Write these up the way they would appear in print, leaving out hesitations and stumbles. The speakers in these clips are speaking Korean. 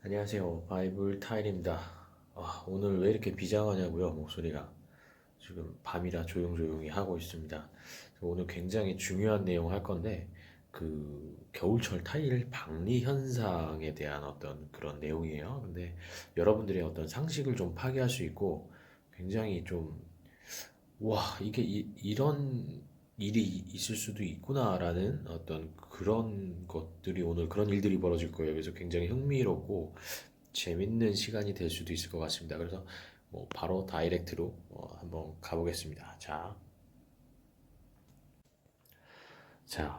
안녕하세요. 바이블 타일입니다. 오늘 왜 이렇게 비장하냐고요? 목소리가. 지금 밤이라 조용조용히 하고 있습니다. 오늘 굉장히 중요한 내용 할 건데, 겨울철 타일 방리 현상에 대한 어떤 그런 내용이에요. 근데 여러분들의 어떤 상식을 좀 파괴할 수 있고, 굉장히 좀 이게 이런 일이 있을 수도 있구나라는 어떤 그런 것들이 오늘 그런 일들이 벌어질 거예요. 그래서 굉장히 흥미롭고 재밌는 시간이 될 수도 있을 것 같습니다. 그래서 뭐 바로 다이렉트로 한번 가보겠습니다. 자,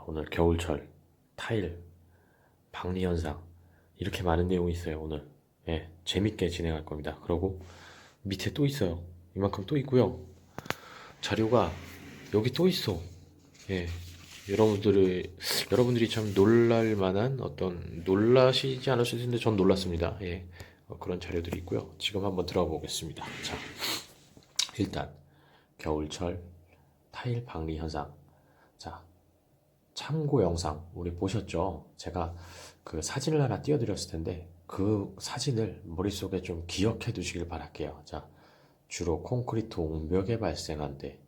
오늘 겨울철 타일 방리 현상 이렇게 많은 내용이 있어요. 오늘 재밌게 진행할 겁니다. 그리고 밑에 또 있어요. 이만큼 또 있고요. 자료가 여기 또 있어. 예, 여러분들이 참 놀랄 만한 놀라시지 않으실 텐데 전 놀랐습니다. 그런 자료들이 있고요. 지금 한번 들어가 보겠습니다. 자, 일단 겨울철 타일 방리 현상. 자, 참고 영상 우리 보셨죠? 제가 그 사진을 하나 띄워드렸을 텐데 그 사진을 머릿속에 좀 기억해 두시길 바랄게요. 자, 주로 콘크리트 옹벽에 발생한대.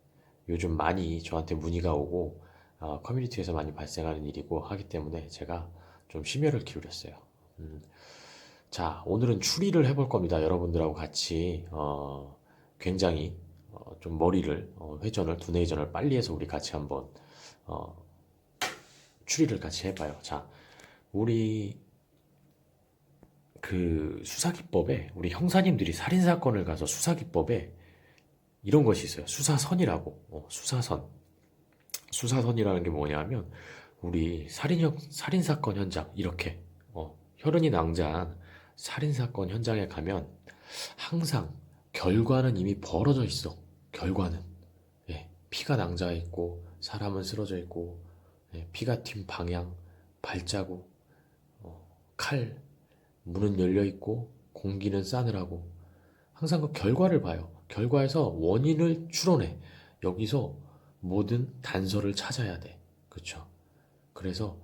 요즘 많이 저한테 문의가 오고 커뮤니티에서 많이 발생하는 일이고 하기 때문에 제가 좀 심혈을 기울였어요. 자, 오늘은 추리를 해볼 겁니다. 여러분들하고 같이 굉장히 좀 머리를 두뇌 회전을 빨리 해서 우리 같이 한번 어, 추리를 같이 해봐요. 자, 우리 그 수사기법에 우리 형사님들이 살인사건을 가서 수사기법에 이런 것이 있어요. 수사선이라고. 수사선. 수사선이라는 게 뭐냐면 우리 살인사건 현장 이렇게 혈흔이 낭자한 살인사건 현장에 가면 항상 결과는 이미 벌어져 있어. 결과는 피가 낭자해 있고 사람은 쓰러져 있고 피가 튄 방향, 발자국, 칼, 문은 열려 있고 공기는 싸늘하고 항상 그 결과를 봐요. 결과에서 원인을 추론해. 여기서 모든 단서를 찾아야 돼. 그쵸? 그래서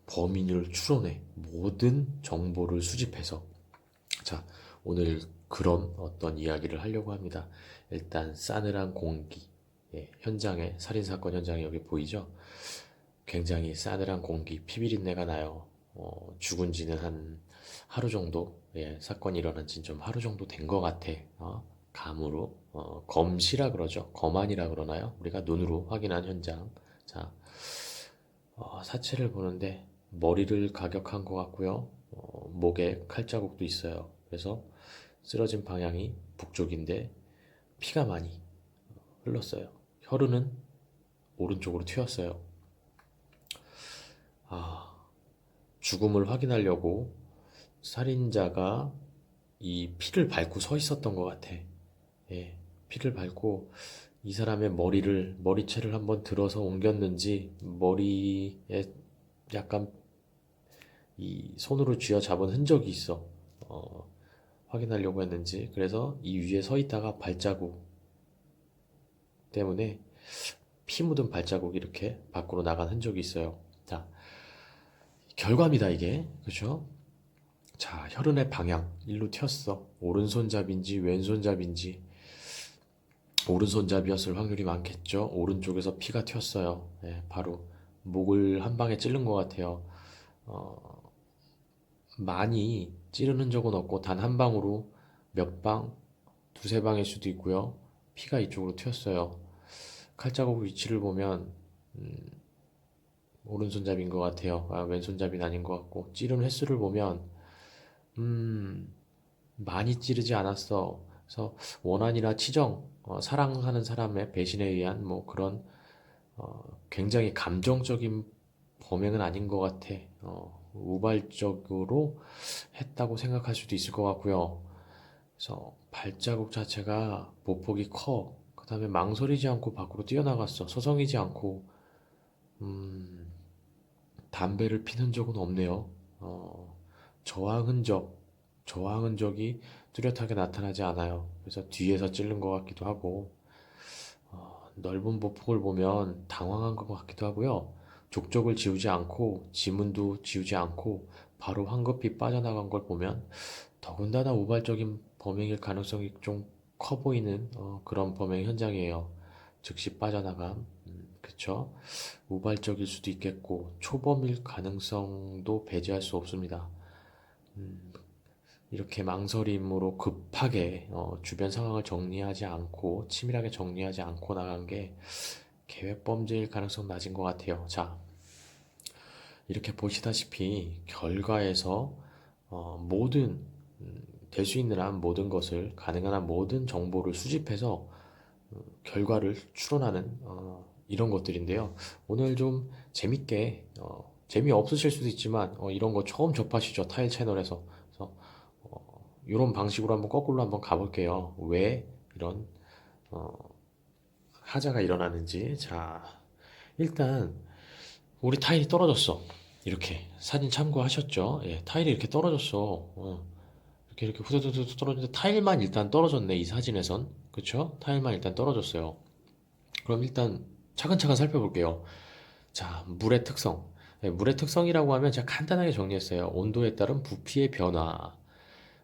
범인을 추론해. 모든 정보를 수집해서. 자, 오늘 그런 어떤 이야기를 하려고 합니다. 일단 싸늘한 공기. 살인사건 현장에 여기 보이죠? 굉장히 싸늘한 공기, 피비린내가 나요. 죽은 지는 한 하루 정도, 사건이 일어난 지는 좀 하루 정도 된 것 같아. 감으로, 검시라 그러죠. 검안이라 그러나요? 우리가 눈으로 확인한 현장. 자, 사체를 보는데 머리를 가격한 것 같고요. 목에 칼자국도 있어요. 그래서 쓰러진 방향이 북쪽인데 피가 많이 흘렀어요. 혈흔은 오른쪽으로 튀었어요. 아, 죽음을 확인하려고 살인자가 이 피를 밟고 서 있었던 것 같아. 피를 밟고 이 사람의 머리채를 한번 들어서 옮겼는지, 머리에 약간 이 손으로 쥐어 잡은 흔적이 있어. 확인하려고 했는지. 그래서 이 위에 서 있다가 발자국 때문에 피 묻은 발자국이 이렇게 밖으로 나간 흔적이 있어요. 자, 결과입니다, 이게. 그죠? 자, 혈흔의 방향. 일로 튀었어. 오른손잡인지 왼손잡인지. 오른손잡이었을 확률이 많겠죠. 오른쪽에서 피가 튀었어요. 바로 목을 한 방에 찌른 것 같아요. 어, 많이 찌르는 적은 없고 단 한 방으로 몇 방, 두세 방일 수도 있고요. 피가 이쪽으로 튀었어요. 칼자국 위치를 보면 오른손잡이인 것 같아요. 왼손잡이는 아닌 것 같고 찌른 횟수를 보면 많이 찌르지 않았어. 그래서 원한이나 치정, 사랑하는 사람의 배신에 의한 뭐 그런 굉장히 감정적인 범행은 아닌 것 같아. 우발적으로 했다고 생각할 수도 있을 것 같고요. 그래서 발자국 자체가 보폭이 커. 그 다음에 망설이지 않고 밖으로 뛰어나갔어. 서성이지 않고 담배를 피는 적은 없네요. 저항 흔적, 저항 흔적이 뚜렷하게 나타나지 않아요. 그래서 뒤에서 찌른 것 같기도 하고 넓은 보폭을 보면 당황한 것 같기도 하고요. 족적을 지우지 않고 지문도 지우지 않고 바로 황급히 빠져나간 걸 보면 더군다나 우발적인 범행일 가능성이 좀 커 보이는 그런 범행 현장이에요. 즉시 빠져나감, 그쵸? 우발적일 수도 있겠고 초범일 가능성도 배제할 수 없습니다. 음, 이렇게 망설임으로 급하게 주변 상황을 정리하지 않고 치밀하게 정리하지 않고 나간 게 계획 범죄일 가능성 낮은 것 같아요. 자, 이렇게 보시다시피 결과에서 모든 될 수 있는 한 모든 것을 가능한 한 모든 정보를 수집해서 결과를 추론하는 이런 것들인데요. 오늘 좀 재밌게 재미없으실 수도 있지만 이런 거 처음 접하시죠 타일 채널에서. 그래서 이런 방식으로 한번 거꾸로 한번 가볼게요. 왜 이런 어, 하자가 일어나는지. 자, 일단 우리 타일이 떨어졌어. 이렇게 사진 참고하셨죠? 예, 타일이 이렇게 떨어졌어. 이렇게 후두두두 떨어졌는데 타일만 일단 떨어졌네. 이 사진에선. 그쵸? 타일만 일단 떨어졌어요. 그럼 일단 차근차근 살펴볼게요. 자, 물의 특성. 예, 물의 특성이라고 하면 제가 간단하게 정리했어요. 온도에 따른 부피의 변화.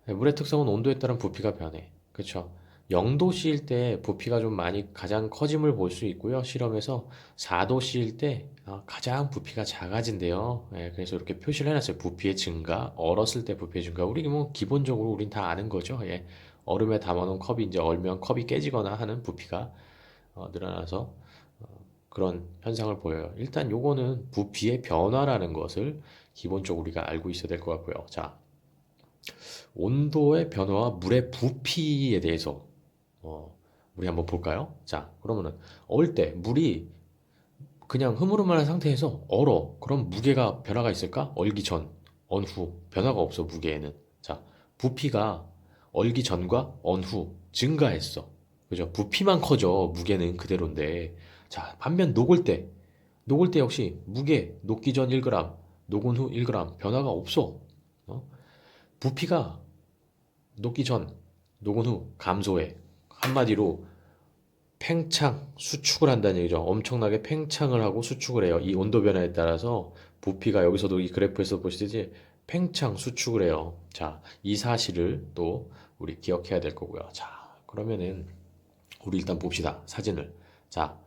예, 물의 특성은 온도에 따른 부피가 변해. 그쵸? 0도씨일 때 부피가 좀 많이 가장 커짐을 볼 수 있고요. 실험에서 4도씨일 때 가장 부피가 작아진대요. 예, 그래서 이렇게 표시를 해놨어요. 부피의 증가, 얼었을 때 부피의 증가. 우리 뭐 기본적으로 우린 다 아는 거죠. 예, 얼음에 담아놓은 컵이 이제 얼면 컵이 깨지거나 하는 부피가 늘어나서 그런 현상을 보여요. 일단 요거는 부피의 변화라는 것을 기본적으로 우리가 알고 있어야 될 것 같고요. 자, 온도의 변화와 물의 부피에 대해서 어, 우리 한번 볼까요? 자, 그러면은 얼 때 물이 그냥 흐물흐물한 상태에서 얼어. 그럼 무게가 변화가 있을까? 얼기 전, 언 후. 변화가 없어, 무게에는. 자, 부피가 얼기 전과 언 후 증가했어. 그죠? 부피만 커져. 무게는 그대로인데. 자, 반면 녹을 때. 녹을 때 역시 무게, 녹기 전 1g, 녹은 후 1g 변화가 없어. 어? 부피가 녹기 전, 녹은 후 감소해. 한마디로 팽창, 수축을 한다는 얘기죠. 엄청나게 팽창을 하고 수축을 해요. 이 온도 변화에 따라서 부피가 여기서도 이 그래프에서 보시듯이 팽창, 수축을 해요. 자, 이 사실을 또 우리 기억해야 될 거고요. 자, 그러면은 우리 일단 봅시다. 사진을. 자,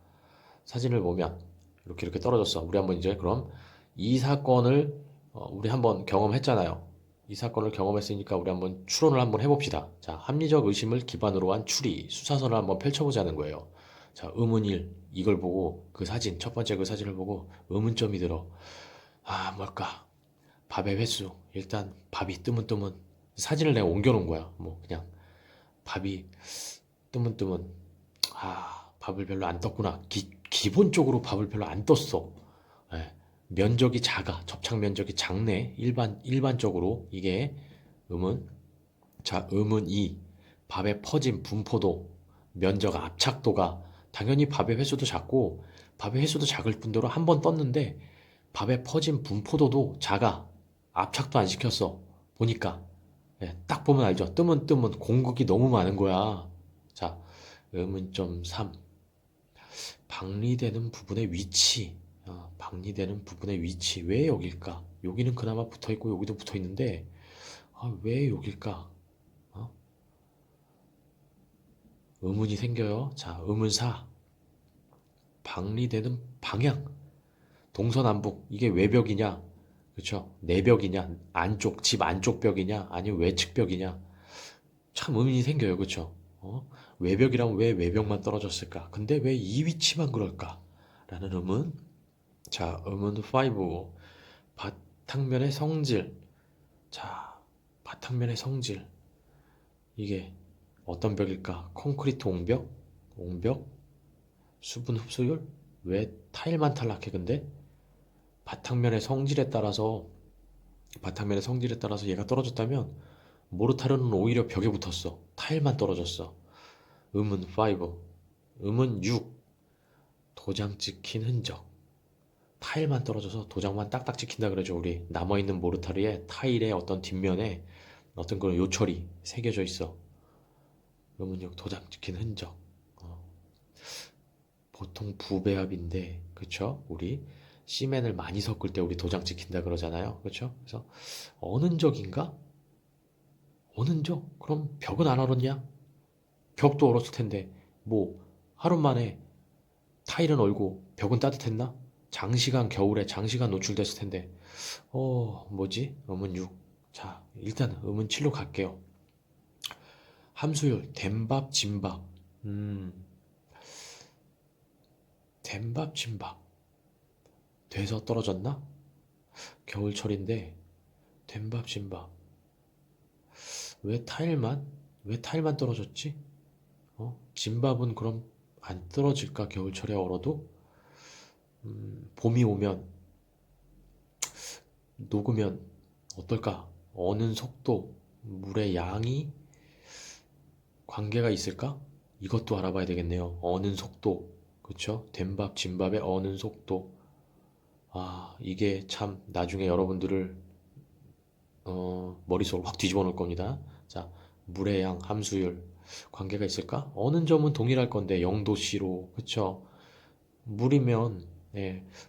사진을 보면 이렇게 떨어졌어. 우리 한번 이제 그럼 이 사건을 우리 한번 경험했잖아요. 이 사건을 경험했으니까 우리 한번 추론을 한번 해봅시다. 자, 합리적 의심을 기반으로 한 추리, 수사선을 한번 펼쳐보자는 거예요. 자, 의문일 이걸 보고 그 사진, 첫 번째 그 사진을 보고 의문점이 들어. 아, 뭘까? 밥의 횟수. 일단 밥이 뜨문뜨문. 사진을 내가 옮겨놓은 거야. 뭐 그냥 밥이 뜨문뜨문. 밥을 별로 안 떴구나. 기본적으로 밥을 별로 안 떴어. 예, 면적이 작아. 접착 면적이 작네. 일반적으로 이게 음은. 자, 음은 2. 밥의 퍼짐, 분포도, 면적 압착도가 당연히 밥의 횟수도 작고 밥의 횟수도 작을 뿐더러 한 번 떴는데 밥의 퍼짐, 분포도도 작아. 압착도 안 시켰어. 보니까. 예, 딱 보면 알죠. 뜨문 공급이 너무 많은 거야. 자, 음은점 3. 박리되는 부분의 위치. 박리되는 부분의 위치. 왜 여길까? 여기는 그나마 붙어 있고 여기도 붙어 있는데, 왜 여길까? 어? 의문이 생겨요. 자, 의문 4. 박리되는 방향. 동서남북. 이게 외벽이냐? 그쵸? 내벽이냐? 안쪽, 집 안쪽 벽이냐? 아니면 외측 벽이냐? 참 의문이 생겨요. 그쵸? 외벽이라면 왜 외벽만 떨어졌을까? 근데 왜 이 위치만 그럴까? 라는 의문. 자, 의문 5. 바탕면의 성질. 자, 바탕면의 성질. 이게 어떤 벽일까? 콘크리트 옹벽? 옹벽? 수분 흡수율? 왜 타일만 탈락해 근데? 바탕면의 성질에 따라서 바탕면의 성질에 따라서 얘가 떨어졌다면 모르타르는 오히려 벽에 붙었어. 타일만 떨어졌어. 음은 5. 음은 6. 도장 찍힌 흔적. 타일만 떨어져서 도장만 딱딱 찍힌다 그러죠. 우리 남아있는 모르타르에 타일의 어떤 뒷면에 어떤 그런 요철이 새겨져 있어. 음은 6. 도장 찍힌 흔적. 보통 부배합인데, 그쵸? 우리 시멘을 많이 섞을 때 우리 도장 찍힌다 그러잖아요. 그렇죠? 그래서 어는적인가? 어는적? 그럼 벽은 안 얼었냐? 벽도 얼었을 텐데 뭐 하루 만에 타일은 얼고 벽은 따뜻했나? 장시간 겨울에 장시간 노출됐을 텐데 뭐지? 음은 6. 자, 일단 음은 7로 갈게요. 함수율 된밥 진밥. 된밥 진밥. 돼서 떨어졌나? 겨울철인데 된밥 진밥. 왜 타일만? 왜 타일만 떨어졌지? 진밥은 그럼 안 떨어질까? 겨울철에 얼어도? 봄이 오면 녹으면 어떨까? 어는 속도, 물의 양이 관계가 있을까? 이것도 알아봐야 되겠네요. 어는 속도, 그쵸? 된밥, 진밥의 어는 속도. 아, 이게 참 나중에 여러분들을 머릿속을 확 뒤집어 놓을 겁니다. 자, 물의 양, 함수율 관계가 있을까? 어는 점은 동일할 건데 0도씨로, 그쵸? 물이면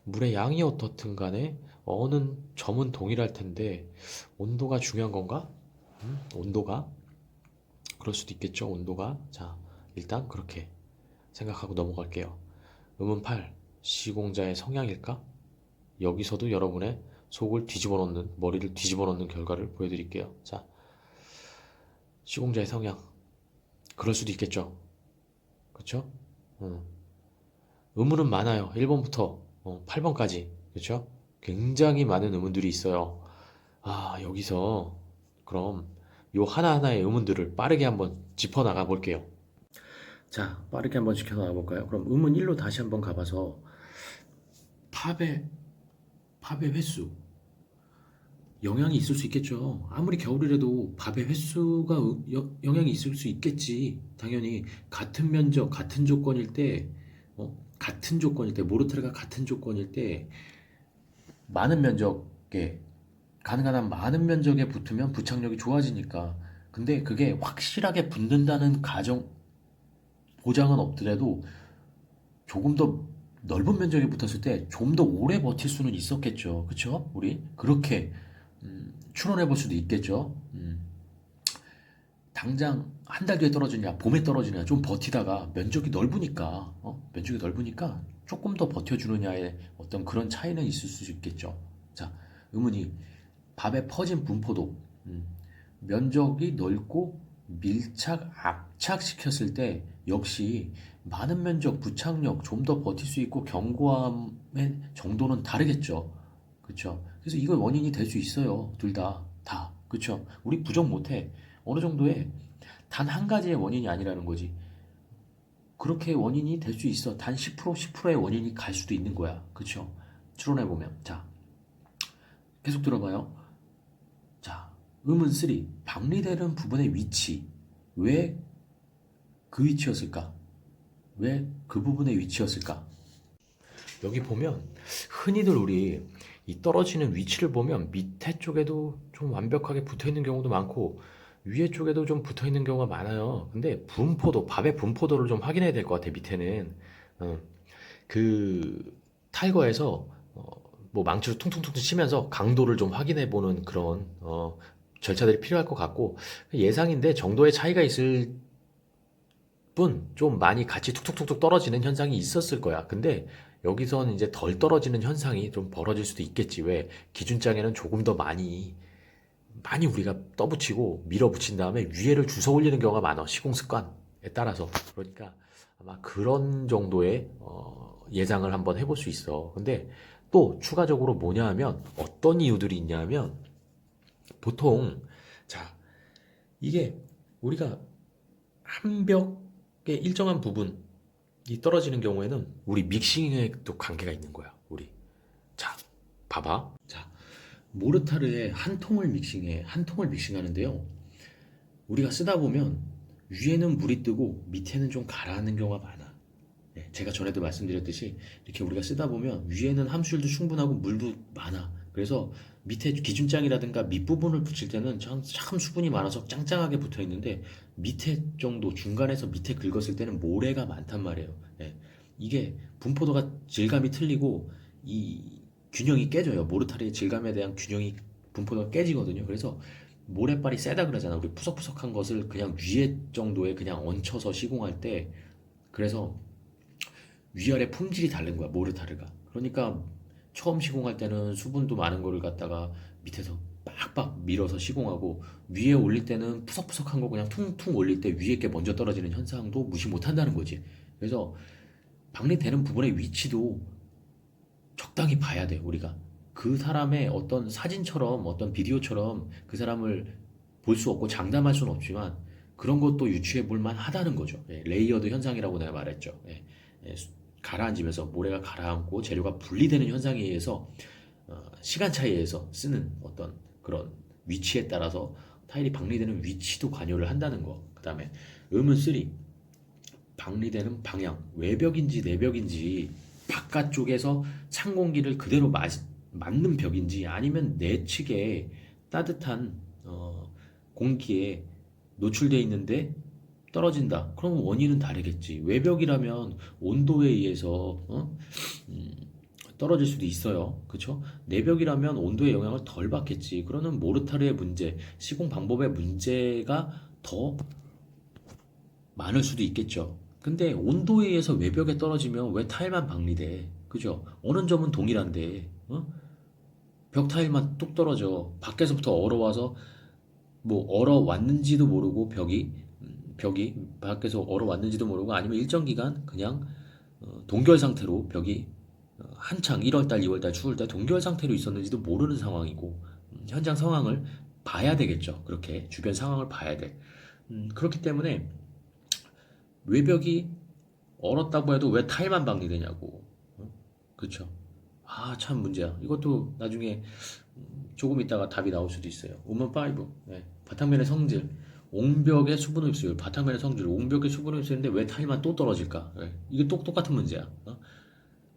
물의 양이 어떻든 간에 어는 점은 동일할 텐데 온도가 중요한 건가? 온도가? 그럴 수도 있겠죠, 온도가. 자, 일단 그렇게 생각하고 넘어갈게요. 음은 8, 시공자의 성향일까? 여기서도 여러분의 속을 뒤집어 놓는, 머리를 뒤집어 놓는 결과를 보여드릴게요. 자, 시공자의 성향. 그럴 수도 있겠죠. 그쵸? 음문은 많아요. 1번부터 8번까지. 그쵸? 굉장히 많은 의문들이 있어요. 아, 여기서 그럼 요 하나하나의 의문들을 빠르게 한번 짚어 나가 볼게요. 자, 빠르게 한번 짚어 나가 볼까요? 그럼 의문 1로 다시 한번 가봐서 팝의 횟수 영향이 있을 수 있겠죠. 아무리 겨울이라도 밥의 횟수가 영향이 있을 수 있겠지. 당연히 같은 면적, 같은 조건일 때, 같은 조건일 때, 모르타르가 같은 조건일 때 많은 면적에 가능한 한 많은 면적에 붙으면 부착력이 좋아지니까. 근데 그게 확실하게 붙는다는 가정 보장은 없더라도 조금 더 넓은 면적에 붙었을 때 좀 더 오래 버틸 수는 있었겠죠. 그쵸? 우리 그렇게 추론해 볼 수도 있겠죠. 당장 한 달 뒤에 떨어지냐, 봄에 떨어지냐, 좀 버티다가 면적이 넓으니까, 면적이 넓으니까 조금 더 버텨주느냐의 어떤 그런 차이는 있을 수 있겠죠. 자, 의문이 밥에 퍼진 분포도, 면적이 넓고 밀착, 압착시켰을 때 역시 많은 면적, 부착력, 좀 더 버틸 수 있고 견고함의 정도는 다르겠죠. 그쵸? 그래서 이거 원인이 될 수 있어요. 둘 다. 다. 그쵸? 우리 부정 못해. 어느 정도의 단 한 가지의 원인이 아니라는 거지. 그렇게 원인이 될 수 있어. 단 10%, 10%의 원인이 갈 수도 있는 거야. 그쵸? 추론해보면. 자, 계속 들어봐요. 자, 음은 3. 박리되는 부분의 위치. 왜 그 위치였을까? 왜 그 부분의 위치였을까? 여기 보면 흔히들 우리 이 떨어지는 위치를 보면 밑에 쪽에도 좀 완벽하게 붙어 있는 경우도 많고 위에 쪽에도 좀 붙어 있는 경우가 많아요. 근데 분포도, 밥의 분포도를 좀 확인해야 될 것 같아, 밑에는. 어, 그 탈거해서 뭐 망치로 퉁퉁퉁 치면서 강도를 좀 확인해 보는 그런 절차들이 필요할 것 같고 예상인데 정도의 차이가 있을 뿐 좀 많이 같이 툭툭툭툭 떨어지는 현상이 있었을 거야. 근데 여기서는 이제 덜 떨어지는 현상이 좀 벌어질 수도 있겠지. 왜? 기준장에는 조금 더 많이 우리가 떠붙이고 밀어붙인 다음에 위에를 주워 올리는 경우가 많아. 시공 습관에 따라서. 그러니까 아마 그런 정도의 예상을 한번 해볼 수 있어. 근데 또 추가적으로 뭐냐 하면 어떤 이유들이 있냐 하면 보통 자, 이게 우리가 한 벽의 일정한 부분이 떨어지는 경우에는 우리 믹싱에도 관계가 있는 거야. 우리. 자, 봐봐. 자, 모르타르에 한 통을 믹싱해. 한 통을 믹싱하는데요. 우리가 쓰다 보면 위에는 물이 뜨고 밑에는 좀 가라앉는 경우가 많아. 네, 제가 전에도 말씀드렸듯이 이렇게 우리가 쓰다 보면 위에는 함수율도 충분하고 물도 많아. 그래서 밑에 기준장이라든가 밑부분을 붙일 때는 참 수분이 많아서 짱짱하게 붙어 있는데 밑에 정도 중간에서 밑에 긁었을 때는 모래가 많단 말이에요. 네, 이게 분포도가 질감이 틀리고 이 균형이 깨져요. 모르타르의 질감에 대한 균형이 분포가 깨지거든요. 그래서 모래발이 세다 그러잖아. 우리 푸석푸석한 것을 그냥 위에 정도에 그냥 얹혀서 시공할 때 그래서 위아래 품질이 다른 거야, 모르타르가. 그러니까 처음 시공할 때는 수분도 많은 거를 갖다가 밑에서 빡빡 밀어서 시공하고 위에 올릴 때는 푸석푸석한 거 그냥 퉁퉁 올릴 때 위에 게 먼저 떨어지는 현상도 무시 못 한다는 거지. 그래서 박리되는 부분의 위치도 적당히 봐야 돼, 우리가. 그 사람의 어떤 사진처럼 어떤 비디오처럼 그 사람을 볼 수 없고 장담할 수는 없지만 그런 것도 유추해 볼 만하다는 거죠. 예, 레이어드 현상이라고 내가 말했죠. 예, 예, 가라앉으면서 모래가 가라앉고 재료가 분리되는 현상에 의해서 시간 차이에 의해서 쓰는 어떤 그런 위치에 따라서 타일이 박리되는 위치도 관여를 한다는 거. 그 다음에 음은 3. 박리되는 방향, 외벽인지 내벽인지 바깥쪽에서 찬 공기를 그대로 맞는 벽인지 아니면 내측에 따뜻한 공기에 노출되어 있는데 떨어진다. 그럼 원인은 다르겠지. 외벽이라면 온도에 의해서 음, 떨어질 수도 있어요. 그쵸? 내벽이라면 온도의 영향을 덜 받겠지. 그러면 모르타르의 문제, 시공 방법의 문제가 더 많을 수도 있겠죠. 근데 온도에 의해서 외벽에 떨어지면 왜 타일만 박리돼? 그죠? 어느 점은 동일한데, 벽 타일만 뚝 떨어져. 밖에서부터 얼어와서, 뭐, 얼어왔는지도 모르고, 벽이 밖에서 얼어왔는지도 모르고, 아니면 일정 기간 그냥, 동결 상태로 벽이 한창 1월달, 2월달, 추울때 동결 상태로 있었는지도 모르는 상황이고, 현장 상황을 봐야 되겠죠. 그렇게. 주변 상황을 봐야 돼. 그렇기 때문에, 외벽이 얼었다고 해도 왜 타일만 박리되냐고. 그쵸? 아, 참 문제야. 이것도 나중에 조금 있다가 답이 나올 수도 있어요. 우먼 5. 네. 바탕면의 성질. 옹벽의 수분 흡수율. 바탕면의 성질. 옹벽의 수분 흡수율인데 왜 타일만 또 떨어질까? 네. 이게 똑같은 문제야.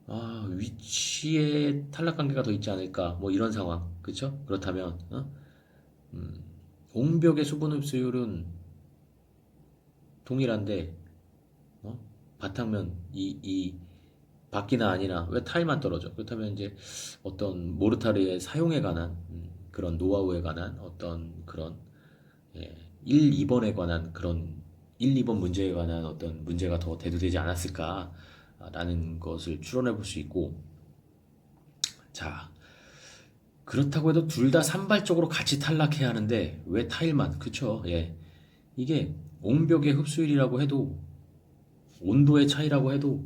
아, 위치에 탈락 관계가 더 있지 않을까? 뭐 이런 상황. 그쵸? 그렇다면, 음, 옹벽의 수분 흡수율은 동일한데, 어? 바탕면 이 밖이나 아니나 왜 타일만 떨어져? 그렇다면 이제 어떤 모르타르의 사용에 관한 그런 노하우에 관한 어떤 그런 1, 2번에 관한 그런 1, 2번 문제에 관한 어떤 문제가 더 대두되지 않았을까라는 것을 추론해 볼 수 있고 자 그렇다고 해도 둘 다 산발적으로 같이 탈락해야 하는데 왜 타일만 그쵸? 예 이게 옹벽의 흡수율이라고 해도 온도의 차이라고 해도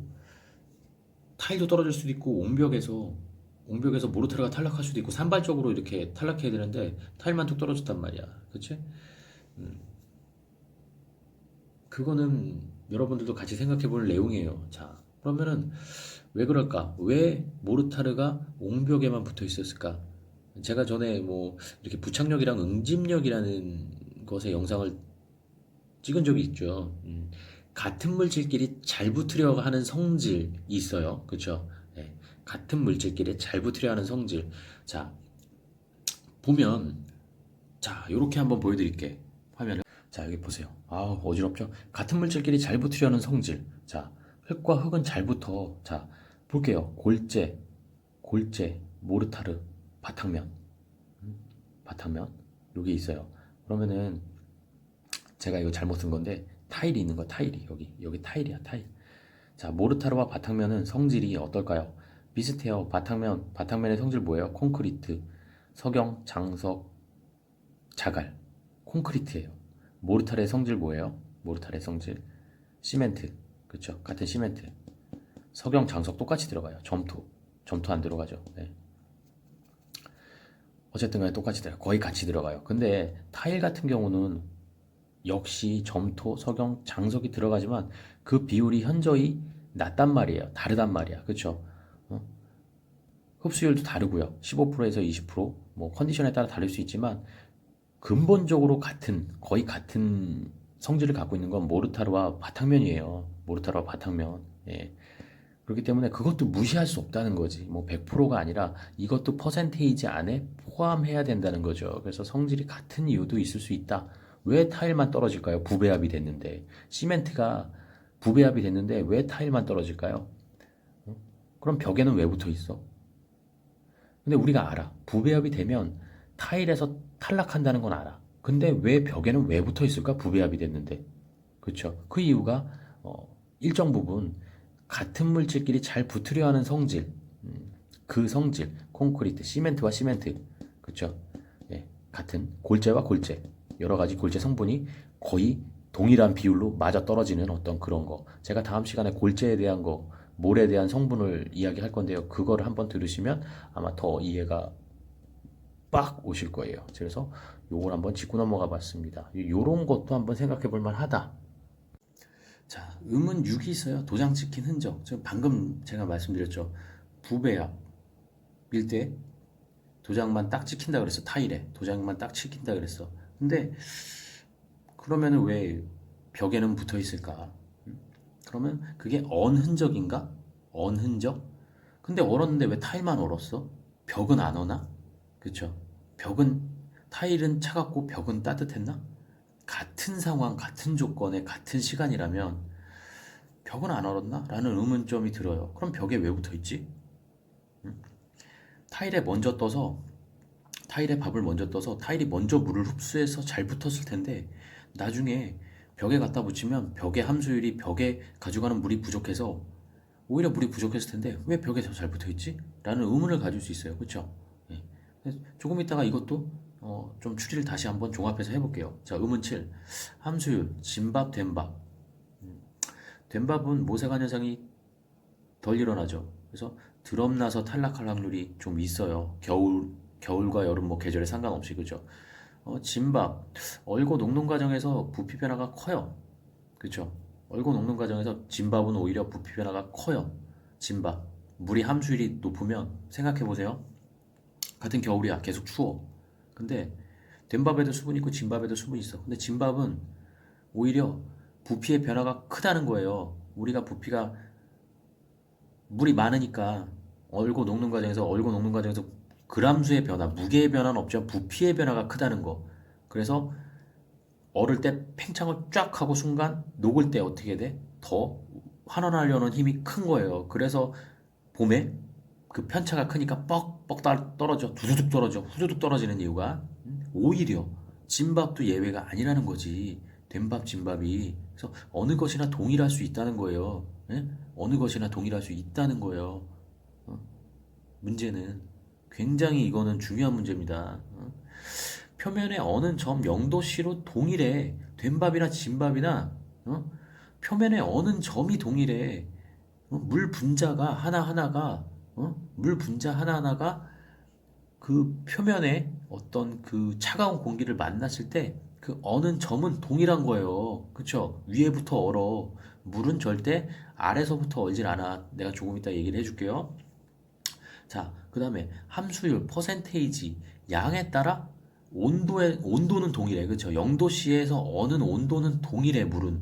타일도 떨어질 수도 있고 옹벽에서 모르타르가 탈락할 수도 있고 산발적으로 이렇게 탈락해야 되는데 타일만 뚝 떨어졌단 말이야. 그치? 그거는 여러분들도 같이 생각해 볼 내용이에요. 자, 그러면은 왜 그럴까? 왜 모르타르가 옹벽에만 붙어 있었을까? 제가 전에 뭐 이렇게 부착력이랑 응집력이라는 것의 영상을 찍은 적이 있죠. 같은 물질끼리 잘 붙으려 하는 성질이 있어요. 그렇죠? 네. 같은 물질끼리 잘 붙으려 하는 성질. 자, 보면 자, 요렇게 한번 보여드릴게. 화면을. 자, 여기 보세요. 아, 어지럽죠? 같은 물질끼리 잘 붙으려는 성질. 자, 흙과 흙은 잘 붙어. 자, 볼게요. 골재, 모르타르, 바탕면, 바탕면. 여기 있어요. 그러면은 제가 이거 잘못 쓴 건데 타일이 있는 거 타일이 여기 타일이야 타일. 자 모르타르와 바탕면은 성질이 어떨까요? 비슷해요. 바탕면의 성질 뭐예요? 콘크리트, 석영, 장석, 자갈, 콘크리트예요. 모르타르의 성질 뭐예요? 모르타르의 성질 시멘트. 그쵸? 같은 시멘트. 석영, 장석 똑같이 들어가요. 점토 안 들어가죠. 네. 어쨌든 간에 똑같이 들어가요. 거의 같이 들어가요. 근데 타일 같은 경우는 역시 점토, 석영, 장석이 들어가지만 그 비율이 현저히 낮단 말이에요. 다르단 말이야. 그쵸? 어? 흡수율도 다르고요. 15%에서 20%뭐 컨디션에 따라 다를 수 있지만 근본적으로 거의 같은 성질을 갖고 있는 건 모르타르와 바탕면이에요. 모르타르와 바탕면. 예. 그렇기 때문에 그것도 무시할 수 없다는 거지. 뭐 100%가 아니라 이것도 퍼센테이지 안에 포함해야 된다는 거죠. 그래서 성질이 같은 이유도 있을 수 있다. 왜 타일만 떨어질까요? 부배합이 됐는데. 시멘트가 부배합이 됐는데 왜 타일만 떨어질까요? 그럼 벽에는 왜 붙어 있어? 근데 우리가 알아. 부배합이 되면 타일에서 탈락한다는 건 알아. 근데 왜 벽에는 왜 붙어 있을까? 부배합이 됐는데. 그렇죠. 그 이유가 일정 부분 같은 물질끼리 잘 붙으려 하는 성질, 그 성질, 콘크리트, 시멘트와 시멘트, 그렇죠. 예, 같은 골재와 골재, 여러 가지 골재 성분이 거의 동일한 비율로 맞아 떨어지는 어떤 그런 거. 제가 다음 시간에 골재에 대한 거, 몰에 대한 성분을 이야기할 건데요. 그거를 한번 들으시면 아마 더 이해가 빡 오실 거예요. 그래서 요걸 한번 짚고 넘어가 봤습니다. 요런 것도 한번 생각해 볼 만하다. 자, 음은 6이 있어요. 도장 찍힌 흔적. 저 방금 제가 말씀드렸죠. 부배합일 때 도장만 딱 찍힌다 그랬어. 타일에 도장만 딱 찍힌다 그랬어. 근데 그러면은 왜 벽에는 붙어 있을까? 그러면 그게 언 흔적인가? 언 흔적? 근데 얼었는데 왜 타일만 얼었어? 벽은 안 얼나? 그쵸? 벽은 타일은 차갑고 벽은 따뜻했나? 같은 상황, 같은 조건에 같은 시간이라면 벽은 안 얼었나? 라는 의문점이 들어요. 그럼 벽에 왜 붙어 있지? 타일에 먼저 떠서 타일에 밥을 먼저 떠서 타일이 먼저 물을 흡수해서 잘 붙었을 텐데 나중에 벽에 갖다 붙이면 벽의 함수율이 벽에 가져가는 물이 부족해서 오히려 물이 부족했을 텐데 왜 벽에 더 잘 붙어 있지? 라는 의문을 가질 수 있어요. 그렇죠? 예. 조금 이따가 이것도 좀 추리를 다시 한번 종합해서 해볼게요. 자, 의문 7. 함수율, 진밥, 된밥. 된밥은 모세관 현상이 덜 일어나죠. 그래서 드럼나서 탈락할 확률이 좀 있어요. 겨울과 여름 뭐 계절에 상관없이 그죠. 진밥 얼고 녹는 과정에서 부피 변화가 커요. 그죠. 얼고 녹는 과정에서 진밥은 오히려 부피 변화가 커요. 진밥 물이 함수율이 높으면 생각해 보세요. 같은 겨울이야 계속 추워. 근데 된밥에도 수분 있고 진밥에도 수분 있어. 근데 진밥은 오히려 부피의 변화가 크다는 거예요. 우리가 부피가 물이 많으니까 얼고 녹는 과정에서 그람수의 변화, 무게의 변화는 없지만 부피의 변화가 크다는 거. 그래서 얼을 때 팽창을 쫙 하고 순간 녹을 때 어떻게 돼? 더 환원하려는 힘이 큰 거예요. 그래서 봄에 그 편차가 크니까 뻑뻑 떨어져, 두두둑 떨어져, 후두둑 떨어지는 이유가 오히려 진밥도 예외가 아니라는 거지. 된밥, 진밥이. 그래서 어느 것이나 동일할 수 있다는 거예요. 예? 어느 것이나 동일할 수 있다는 거예요. 어? 문제는 굉장히 이거는 중요한 문제입니다. 표면에 어는 점 0도씨로 동일해. 된밥이나 진밥이나 표면에 어는 점이 동일해. 물 분자가 하나하나가 물 분자 하나하나가 그 표면에 어떤 그 차가운 공기를 만났을 때 그 어는 점은 동일한 거예요. 그쵸? 위에부터 얼어. 물은 절대 아래서부터 얼질 않아. 내가 조금 이따 얘기를 해줄게요. 자, 그 다음에 함수율, 퍼센테이지, 양에 따라 온도는 동일해. 그쵸? 0도씨에서 어는 온도는 동일해, 물은.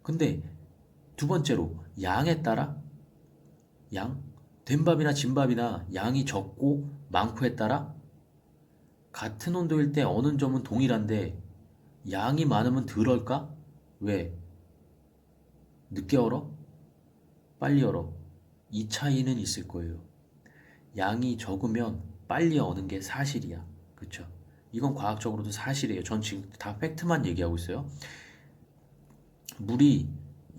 근데 두 번째로, 양에 따라, 양? 된밥이나 진밥이나 양이 적고 많고에 따라 같은 온도일 때 어는 점은 동일한데 양이 많으면 덜 얼까? 왜? 늦게 얼어? 빨리 얼어? 이 차이는 있을 거예요. 양이 적으면 빨리 어는 게 사실이야. 그쵸? 이건 과학적으로도 사실이에요. 전 지금 다 팩트만 얘기하고 있어요. 물이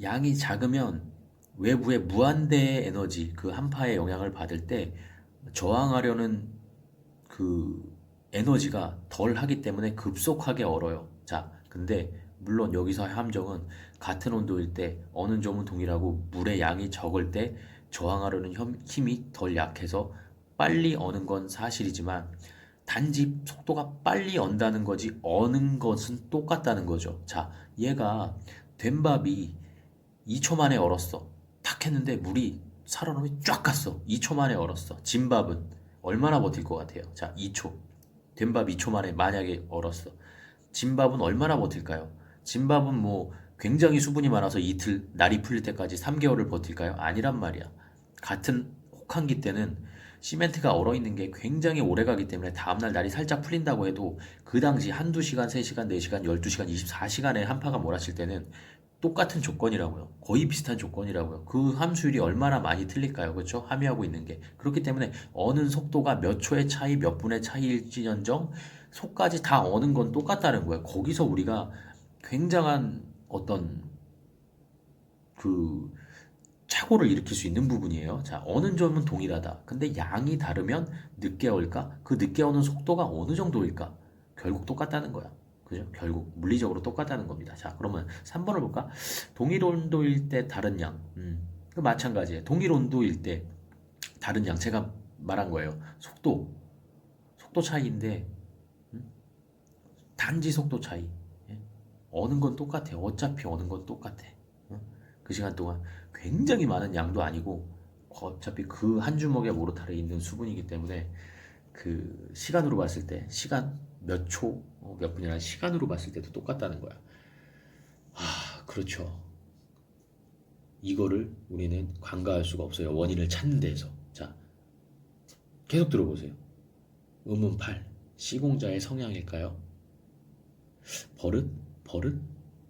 양이 작으면 외부의 무한대의 에너지, 그 한파의 영향을 받을 때 저항하려는 그 에너지가 덜 하기 때문에 급속하게 얼어요. 자, 근데 물론 여기서의 함정은 같은 온도일 때 어는 점은 동일하고 물의 양이 적을 때 저항하려는 힘이 덜 약해서 빨리 어는 건 사실이지만 단지 속도가 빨리 언다는 거지 어는 것은 똑같다는 거죠. 자, 얘가 된밥이 2초 만에 얼었어. 탁 했는데 물이 살얼음이 쫙 갔어. 2초 만에 얼었어. 진밥은 얼마나 버틸 것 같아요? 자, 2초. 된밥 2초 만에 만약에 얼었어. 진밥은 얼마나 버틸까요? 진밥은 뭐 굉장히 수분이 많아서 이틀, 날이 풀릴 때까지 3개월을 버틸까요? 아니란 말이야. 같은 혹한기 때는 시멘트가 얼어있는 게 굉장히 오래 가기 때문에 다음날 날이 살짝 풀린다고 해도 그 당시 한두 시간, 3시간, 4시간, 12시간, 24시간에 한파가 몰아칠 때는 똑같은 조건이라고요. 거의 비슷한 조건이라고요. 그 함수율이 얼마나 많이 틀릴까요? 그렇죠? 함유하고 있는 게. 그렇기 때문에 어는 속도가 몇 초의 차이, 몇 분의 차이일지언정 속까지 다 어는 건 똑같다는 거예요. 거기서 우리가 굉장한 어떤 그 착오를 일으킬 수 있는 부분이에요. 자, 어는 점은 동일하다. 근데 양이 다르면 늦게 얼까? 그 늦게 어는 속도가 어느 정도일까? 결국 똑같다는 거야. 그죠? 결국 물리적으로 똑같다는 겁니다. 자, 그러면 3번을 볼까? 동일 온도일 때 다른 양. 그 마찬가지예요. 동일 온도일 때 다른 양. 제가 말한 거예요. 속도 차이인데 단지 속도 차이. 예? 어는 건 똑같아요. 어차피 어는 건 똑같아. 그 시간 동안 굉장히 많은 양도 아니고 어차피 그 한 주먹의 모르타르에 있는 수분이기 때문에 그 시간으로 봤을 때 시간 몇 초, 몇 분이라는 시간으로 봤을 때도 똑같다는 거야. 아, 그렇죠. 이거를 우리는 간과할 수가 없어요. 원인을 찾는 데에서. 자, 계속 들어보세요. 음은 8. 시공자의 성향일까요? 버릇? 버릇?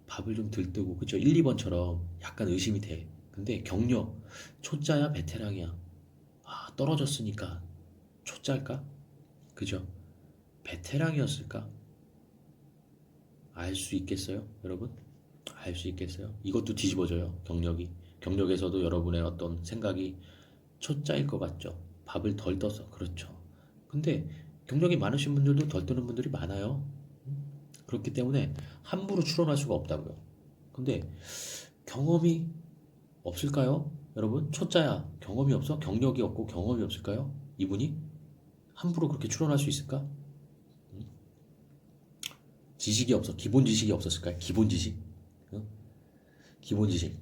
밥을 좀 들뜨고 그죠? 1, 2번처럼 약간 의심이 돼. 근데 격려. 초짜야 베테랑이야. 아, 떨어졌으니까 초짜일까? 그죠? 베테랑이었을까? 알 수 있겠어요? 여러분? 알 수 있겠어요? 이것도 뒤집어져요. 경력이. 경력에서도 여러분의 어떤 생각이 초짜일 것 같죠? 밥을 덜 떠서. 그렇죠. 근데 경력이 많으신 분들도 덜 뜨는 분들이 많아요. 그렇기 때문에 함부로 추론할 수가 없다고요. 근데 경험이 없을까요? 여러분, 초짜야. 경험이 없어? 경력이 없고 경험이 없을까요? 이분이? 함부로 그렇게 추론할 수 있을까? 지식이 없어. 기본 지식이 없었을까요? 기본 지식? 어? 기본 지식.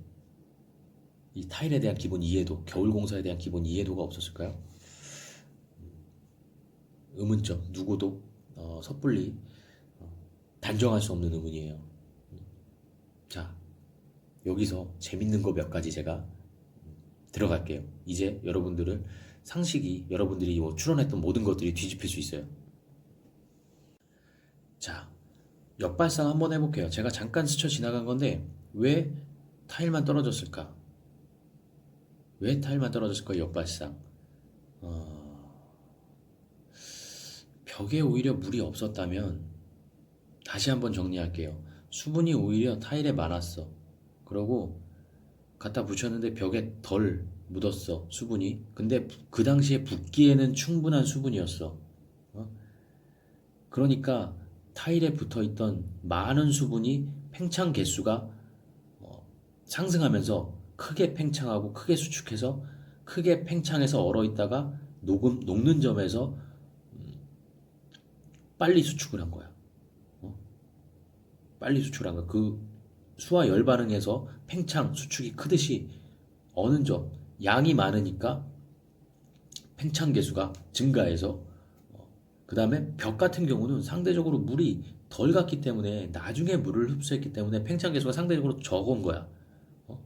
이 타일에 대한 기본 이해도, 겨울 공사에 대한 기본 이해도가 없었을까요? 의문점, 누구도 섣불리 단정할 수 없는 의문이에요. 자, 여기서 재밌는 거 몇 가지 제가 들어갈게요. 이제 여러분들을 상식이 여러분들이 뭐 추론했던 모든 것들이 뒤집힐 수 있어요. 자, 역발상 한번 해볼게요. 제가 잠깐 스쳐 지나간 건데 왜 타일만 떨어졌을까? 왜 타일만 떨어졌을까? 역발상. 벽에 오히려 물이 없었다면 다시 한번 정리할게요. 수분이 오히려 타일에 많았어. 그러고 갖다 붙였는데 벽에 덜 묻었어. 수분이. 근데 그 당시에 붓기에는 충분한 수분이었어. 어? 그러니까 타일에 붙어있던 많은 수분이 팽창 개수가 상승하면서 크게 팽창하고 크게 수축해서 크게 팽창해서 얼어있다가 녹는 점에서 빨리 수축을 한 거야. 빨리 수축을 한 거야. 그 수와 열 반응해서 팽창, 수축이 크듯이 어느 점, 양이 많으니까 팽창 개수가 증가해서 그 다음에 벽 같은 경우는 상대적으로 물이 덜 갔기 때문에 나중에 물을 흡수했기 때문에 팽창 개수가 상대적으로 적은 거야.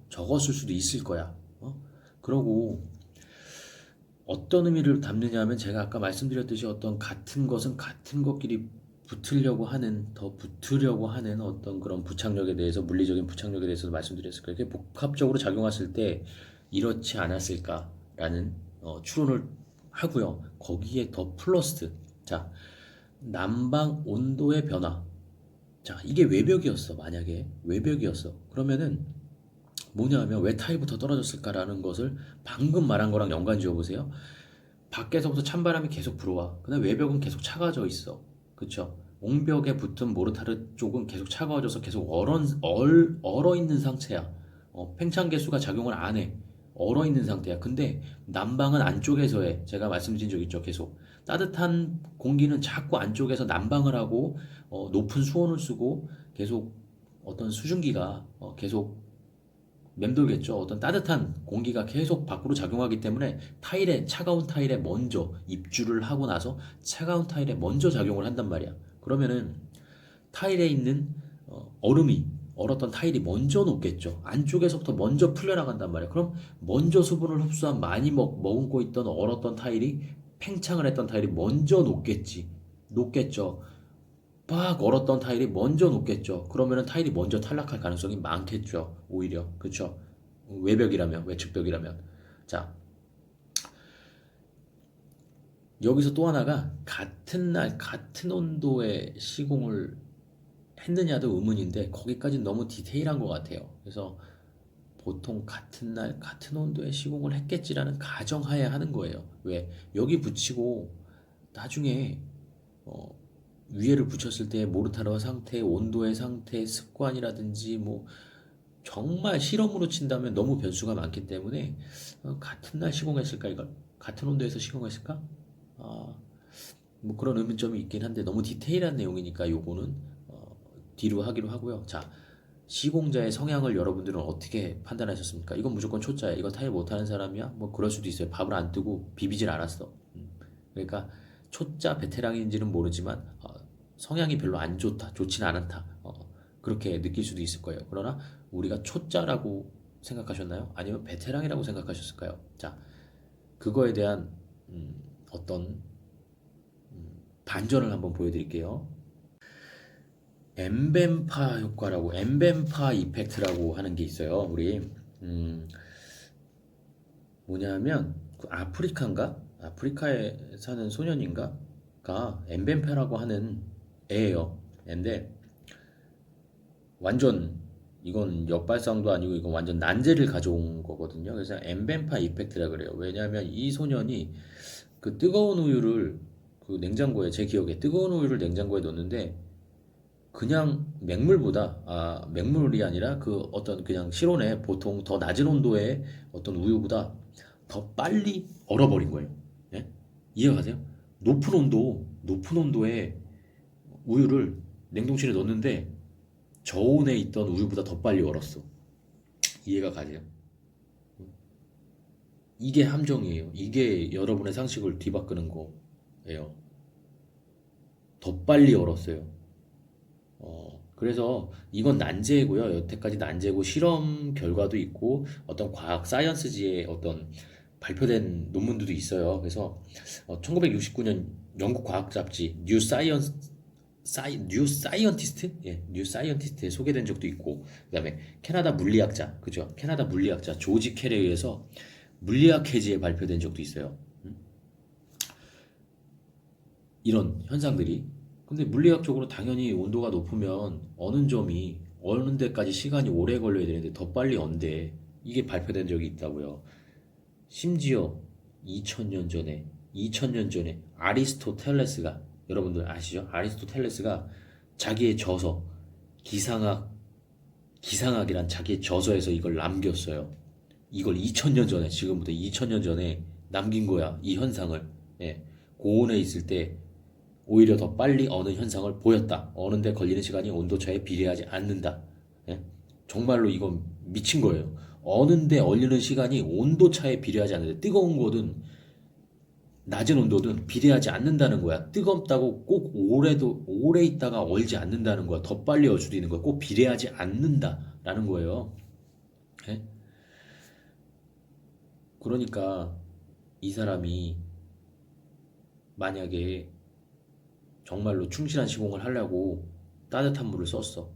적었을 수도 있을 거야. 그러고 어떤 의미를 담느냐 하면 제가 아까 말씀드렸듯이 어떤 같은 것은 같은 것끼리 더 붙으려고 하는 어떤 그런 부착력에 대해서 물리적인 부착력에 대해서도 말씀드렸을 거예요. 그게 복합적으로 작용했을 때 이렇지 않았을까라는 추론을 하고요. 거기에 더 플러스 자 난방 온도의 변화 자 이게 외벽이었어 만약에 외벽이었어 그러면은 뭐냐면 왜 타일부터 떨어졌을까라는 것을 방금 말한 거랑 연관 지어보세요. 밖에서부터 찬바람이 계속 불어와. 근데 외벽은 계속 차가워져 있어. 그쵸? 옹벽에 붙은 모르타르 쪽은 계속 차가워져서 계속 얼어 있는 상태야. 팽창 개수가 작용을 안 해. 얼어 있는 상태야. 근데 난방은 안쪽에서 해. 제가 말씀드린 적 있죠. 계속. 따뜻한 공기는 자꾸 안쪽에서 난방을 하고 높은 수온을 쓰고 계속 어떤 수증기가 계속 맴돌겠죠. 어떤 따뜻한 공기가 계속 밖으로 작용하기 때문에 차가운 타일에 먼저 입주를 하고 나서 차가운 타일에 먼저 작용을 한단 말이야. 그러면은 타일에 있는 얼었던 타일이 먼저 녹겠죠. 안쪽에서부터 먼저 풀려나간단 말이야. 그럼 먼저 수분을 흡수한 많이 머금고 있던 얼었던 타일이 팽창을 했던 타일이 먼저 녹겠지. 녹겠죠. 막 얼었던 타일이 먼저 녹겠죠. 그러면은 타일이 먼저 탈락할 가능성이 많겠죠. 오히려. 그렇죠. 외벽이라면, 외측벽이라면. 자, 여기서 또 하나가 같은 날, 같은 온도의 시공을 했느냐도 의문인데 거기까지 너무 디테일한 것 같아요. 그래서 보통 같은 날, 같은 온도의 시공을 했겠지라는 가정하에 하는 거예요. 왜? 여기 붙이고 나중에 어, 위에를 붙였을 때 모르타르와 상태, 온도의 상태, 습관이라든지 뭐 정말 실험으로 친다면 너무 변수가 많기 때문에 같은 날 시공했을까 이걸? 같은 온도에서 시공했을까? 아, 뭐 그런 의문점이 있긴 한데 너무 디테일한 내용이니까 요거는 뒤로 하기로 하고요. 자, 시공자의 성향을 여러분들은 어떻게 판단하셨습니까? 이건 무조건 초짜야. 이거 타일 못하는 사람이야? 뭐 그럴 수도 있어요. 밥을 안 뜨고 비비질 않았어. 그러니까 초짜 베테랑인지는 모르지만 성향이 별로 안 좋다, 좋지는 않다. 그렇게 느낄 수도 있을 거예요. 그러나 우리가 초짜라고 생각하셨나요? 아니면 베테랑이라고 생각하셨을까요? 자, 그거에 대한 어떤 반전을 한번 보여드릴게요. 엠벤파 효과라고, 엠벤파 이펙트라고 하는 게 있어요. 우리 뭐냐면 그 아프리카인가? 아프리카에 사는 소년인가가 엠벤파라고 하는 애예요. 애인데 완전 이건 역발상도 아니고 이건 완전 난제를 가져온 거거든요. 그래서 엠벤파 이펙트라 그래요. 왜냐하면 이 소년이 그 뜨거운 우유를 그 냉장고에 제 기억에 뜨거운 우유를 냉장고에 넣는데 그냥 맹물이 아니라 그 어떤 그냥 실온에 보통 더 낮은 온도의 어떤 우유보다 더 빨리 얼어버린 거예요. 예? 이해가세요? 높은 온도에 우유를 냉동실에 넣었는데 저온에 있던 우유보다 더 빨리 얼었어. 이해가 가세요? 이게 함정이에요. 이게 여러분의 상식을 뒤바꾸는 거예요. 더 빨리 얼었어요. 그래서 이건 난제고요. 여태까지 난제고 실험 결과도 있고 어떤 과학 사이언스지의 어떤 발표된 논문들도 있어요. 그래서 1969년 영국 과학 잡지 뉴 사이언티스트? 예, 뉴 사이언티스트에 소개된 적도 있고 그다음에 캐나다 물리학자, 그죠? 캐나다 물리학자 조지 켈에 의해서 물리학 회지에 발표된 적도 있어요. 이런 현상들이. 근데 물리학적으로 당연히 온도가 높으면 어느 데까지 시간이 오래 걸려야 되는데 더 빨리 언대. 이게 발표된 적이 있다고요. 심지어 2000년 전에 아리스토텔레스가 여러분들 아시죠? 아리스토텔레스가 자기의 저서 기상학이란 자기의 저서에서 이걸 남겼어요. 이걸 2000년 전에 지금부터 2000년 전에 남긴 거야. 이 현상을. 예. 고온에 있을 때 오히려 더 빨리 어는 현상을 보였다. 어는데 걸리는 시간이 온도차에 비례하지 않는다. 예? 정말로 이건 미친 거예요. 어는데 얼리는 시간이 온도차에 비례하지 않는데 뜨거운 거든 낮은 온도든 비례하지 않는다는 거야. 뜨겁다고 꼭 오래 있다가 얼지 않는다는 거야. 더 빨리 얼 수도 있는 거야. 꼭 비례하지 않는다라는 거예요. 예? 그러니까 이 사람이 만약에 정말로 충실한 시공을 하려고 따뜻한 물을 썼어.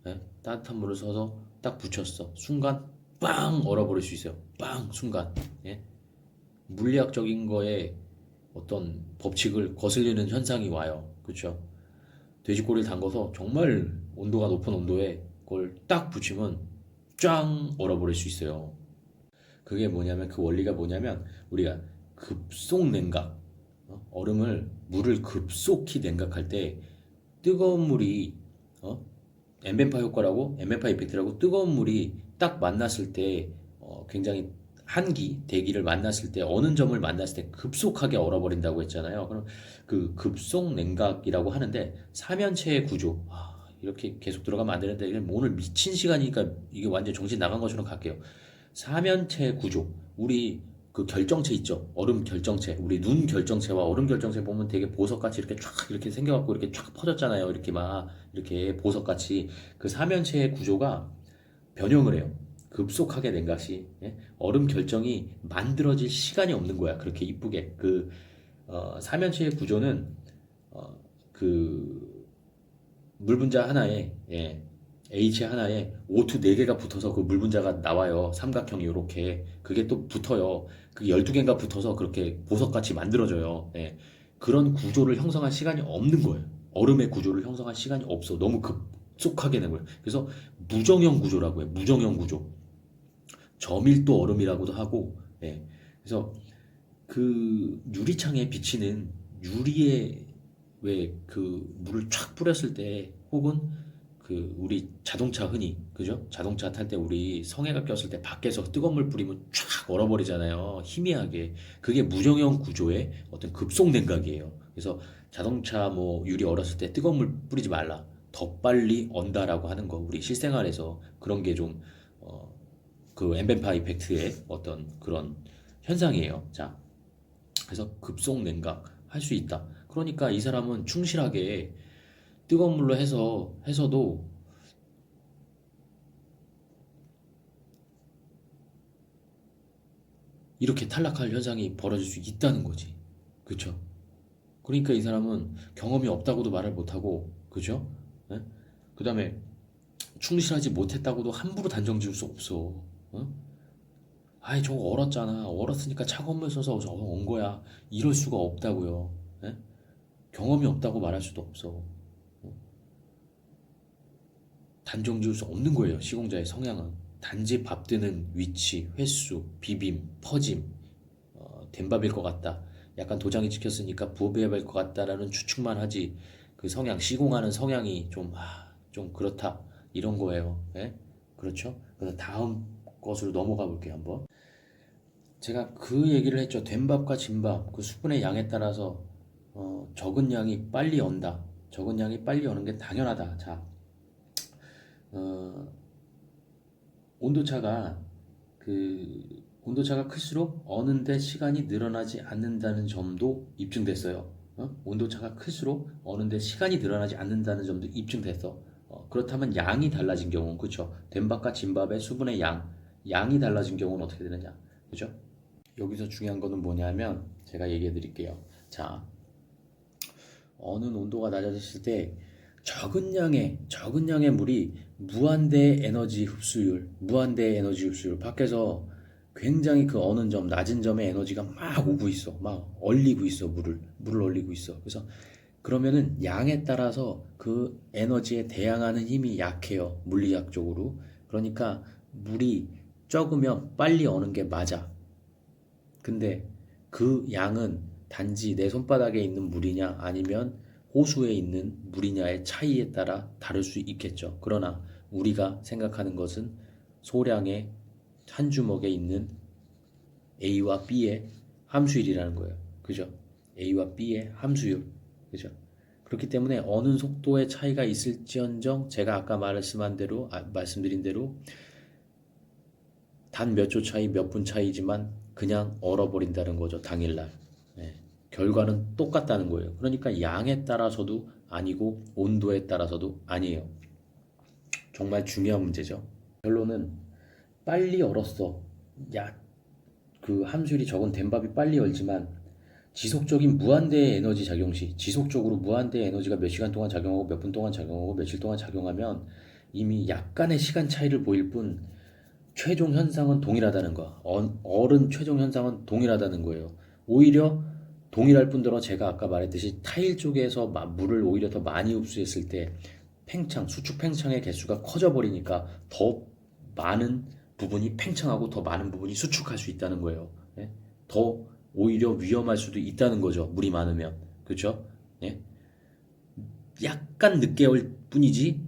예? 따뜻한 물을 써서 딱 붙였어. 순간 빵 얼어버릴 수 있어요. 빵 순간. 예? 물리학적인 거에 어떤 법칙을 거슬리는 현상이 와요. 그렇죠? 돼지꼬리를 담궈서 정말 온도가 높은 온도에 그걸 딱 붙이면 쫙 얼어버릴 수 있어요. 그게 뭐냐면 그 원리가 뭐냐면 우리가 급속 냉각 물을 급속히 냉각할 때 뜨거운 물이 엠벤파 효과라고 엠벤파 이펙트라고 뜨거운 물이 딱 만났을 때 굉장히 대기를 만났을 때 어느 점을 만났을 때 급속하게 얼어버린다고 했잖아요. 그럼 그 급속 냉각이라고 하는데 사면체의 구조 이렇게 계속 들어가면 안 되는데 뭐 오늘 미친 시간이니까 이게 완전 정신 나간 것처럼 갈게요. 사면체 구조 우리 그 결정체 있죠. 얼음 결정체. 우리 눈 결정체와 얼음 결정체 보면 되게 보석같이 이렇게 쫙 이렇게 생겨갖고 이렇게 쫙 퍼졌잖아요. 이렇게 막 이렇게 보석같이 그 사면체의 구조가 변형을 해요. 급속하게 냉각 시 얼음 결정이 만들어질 시간이 없는 거야. 그렇게 이쁘게 그 사면체의 구조는 그 물 분자 하나에 H 하나에 O2 4개가 붙어서 그 물 분자가 나와요. 삼각형이 이렇게. 그게 또 붙어요. 그 12개가 붙어서 그렇게 보석같이 만들어져요. 그런 구조를 형성할 시간이 없는 거예요. 얼음의 구조를 형성할 시간이 없어. 너무 급속하게 된 거예요. 그래서 무정형 구조라고 해요. 무정형 구조. 저밀도 얼음이라고도 하고, 그래서 그 유리창에 비치는 유리에 왜 그 물을 촥 뿌렸을 때 혹은 그 우리 자동차 흔히 그죠? 자동차 탈 때 우리 성에가 꼈을 때 밖에서 뜨거운 물 뿌리면 촥 얼어버리잖아요. 희미하게. 그게 무정형 구조의 어떤 급속 냉각이에요. 그래서 자동차 뭐 유리 얼었을 때 뜨거운 물 뿌리지 말라. 더 빨리 언다라고 하는 거. 우리 실생활에서 그런 게 좀 그 엠벤파 이펙트의 어떤 그런 현상이에요. 자, 그래서 급속 냉각 할 수 있다. 그러니까 이 사람은 충실하게 뜨거운 물로 해서도 이렇게 탈락할 현상이 벌어질 수 있다는 거지. 그쵸? 그러니까 이 사람은 경험이 없다고도 말을 못하고, 그죠? 그 다음에 충실하지 못했다고도 함부로 단정 지을 수 없어. 어? 아이, 저거 얼었잖아. 얼었으니까 차가운 물 써서 저거 온 거야. 이럴 수가 없다고요. 예? 경험이 없다고 말할 수도 없어. 단정 지을 수 없는 거예요. 시공자의 성향은. 단지 밥 드는 위치, 횟수, 비빔, 퍼짐, 된밥일 것 같다. 약간 도장이 찍혔으니까 부업해야 할 것 같다라는 추측만 하지. 그 성향, 시공하는 성향이 좀 그렇다. 이런 거예요. 예? 그렇죠? 그래서 다음 것으로 넘어가 볼게요, 한번. 제가 그 얘기를 했죠. 된밥과 진밥, 그 수분의 양에 따라서 적은 양이 빨리 언다. 적은 양이 빨리 어는 게 당연하다. 자, 어, 온도차가 온도차가 클수록 어는데 시간이 늘어나지 않는다는 점도 입증됐어요. 온도차가 클수록 어는데 시간이 늘어나지 않는다는 점도 입증됐어. 그렇다면 양이 달라진 경우는 그렇죠. 된밥과 진밥의 수분의 양이 달라진 경우는 어떻게 되느냐, 그죠? 여기서 중요한 거는 뭐냐면 제가 얘기해 드릴게요. 자, 어느 온도가 낮아졌을 때 적은 양의 물이 무한대의 에너지 흡수율 밖에서 굉장히 그 어느 점 낮은 점의 에너지가 막 오고 있어, 막 얼리고 있어, 물을 얼리고 있어. 그래서 그러면은 양에 따라서 그 에너지에 대항하는 힘이 약해요, 물리학적으로. 그러니까 물이 적으면 빨리 어는 게 맞아. 근데 그 양은 단지 내 손바닥에 있는 물이냐 아니면 호수에 있는 물이냐의 차이에 따라 다를 수 있겠죠. 그러나 우리가 생각하는 것은 소량의 한 주먹에 있는 A와 B의 함수율이라는 거예요. 그죠? A와 B의 함수율. 그죠? 그렇기 때문에 어느 속도의 차이가 있을지언정 제가 아까 말씀드린 대로 단 몇 초 차이, 몇 분 차이지만 그냥 얼어버린다는 거죠. 당일날. 결과는 똑같다는 거예요. 그러니까 양에 따라서도 아니고 온도에 따라서도 아니에요. 정말 중요한 문제죠. 결론은 빨리 얼었어. 야, 그 함수율이 적은 된밥이 빨리 얼지만 지속적인 무한대의 에너지 작용 시 지속적으로 무한대의 에너지가 몇 시간 동안 작용하고 몇 분 동안 작용하고 며칠 동안 작용하면 이미 약간의 시간 차이를 보일 뿐 최종 현상은 동일하다는 거. 얼은 최종 현상은 동일하다는 거예요. 오히려 동일할 뿐더러 제가 아까 말했듯이 타일 쪽에서 물을 오히려 더 많이 흡수했을 때 수축 팽창의 개수가 커져 버리니까 더 많은 부분이 팽창하고 더 많은 부분이 수축할 수 있다는 거예요. 예? 더 오히려 위험할 수도 있다는 거죠. 물이 많으면. 그렇죠? 예? 약간 늦게 얼 뿐이지